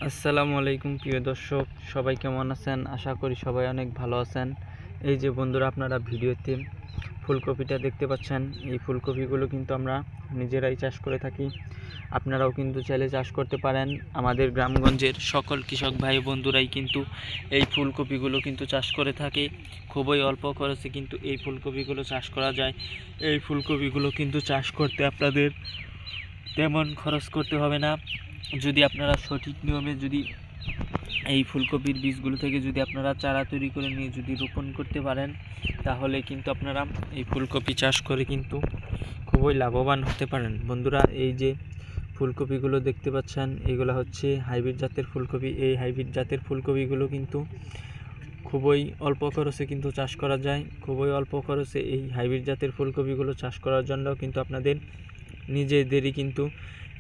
আসসালামু আলাইকুম প্রিয় দর্শক, সবাই কেমন আছেন? আশা করি সবাই অনেক ভালো আছেন। এই যে বন্ধুরা, আপনারা ভিডিওতে ফুলকপিটা দেখতে পাচ্ছেন, এই ফুলকপিগুলো কিন্তু আমরা নিজেরাই চাষ করে থাকি। আপনারাও কিন্তু চাইলে চাষ করতে পারেন। আমাদের গ্রামগঞ্জের সকল কৃষক ভাই বন্ধুরাই কিন্তু এই ফুলকপিগুলো কিন্তু চাষ করে থাকে। খুবই অল্প খরচে কিন্তু এই ফুলকপিগুলো চাষ করা যায়। এই ফুলকপিগুলো কিন্তু চাষ করতে আপনাদের তেমন খরচ করতে হবে না। যদি আপনারা সঠিক নিয়মে এই ফুলকপির বীজগুলো থেকে আপনারা চারা তৈরি করে নিয়ে রোপণ করতে পারেন, তাহলে কিন্তু আপনারা এই ফুলকপি চাষ করে কিন্তু খুবই লাভবান হতে পারেন। বন্ধুরা, এই যে ফুলকপিগুলো দেখতে পাচ্ছেন, এগুলো হচ্ছে হাইব্রিড জাতের ফুলকপি। এই হাইব্রিড জাতের ফুলকপিগুলো কিন্তু খুবই অল্প খরচে কিন্তু চাষ করা যায়। খুবই অল্প খরচে এই হাইব্রিড জাতের ফুলকপিগুলো চাষ করার জন্য কিন্তু আপনাদের নিজেদেরই কিন্তু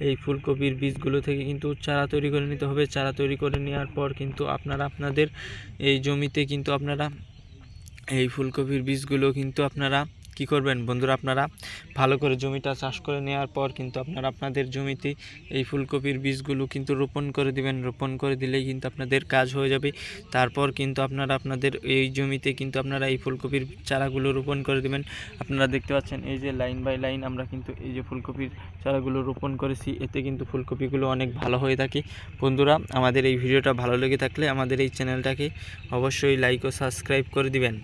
এই ফুলকপির বীজগুলো থেকে কিন্তু চারা তৈরি করে নিতে হবে। চারা তৈরি করে নেওয়ার পর কিন্তু আপনারা আপনাদের এই জমিতে কিন্তু আপনারা এই ফুলকপির বীজগুলো কিন্তু আপনারা কি করবেন বন্ধুরা, আপনারা ভালো করে জমিটা চাষ করে নেওয়ার পর কিন্তু আপনারা আপনাদের জমিতে এই ফুলকপির বীজগুলো কিন্তু রোপণ করে দিবেন। রোপণ করে দিলেই কিন্তু আপনাদের কাজ হয়ে যাবে। তারপর কিন্তু আপনারা আপনাদের এই জমিতে কিন্তু আপনারা এই ফুলকপির চারাগুলো রোপণ করে দিবেন। আপনারা দেখতে পাচ্ছেন, এই যে লাইন বাই লাইন আমরা কিন্তু এই যে ফুলকপির চারাগুলো রোপণ করেছি, এতে কিন্তু ফুলকপিগুলো অনেক ভালো হয়ে থাকে। বন্ধুরা, আমাদের এই ভিডিওটা ভালো লেগে থাকলে আমাদের এই চ্যানেলটাকে অবশ্যই লাইক ও সাবস্ক্রাইব করে দিবেন।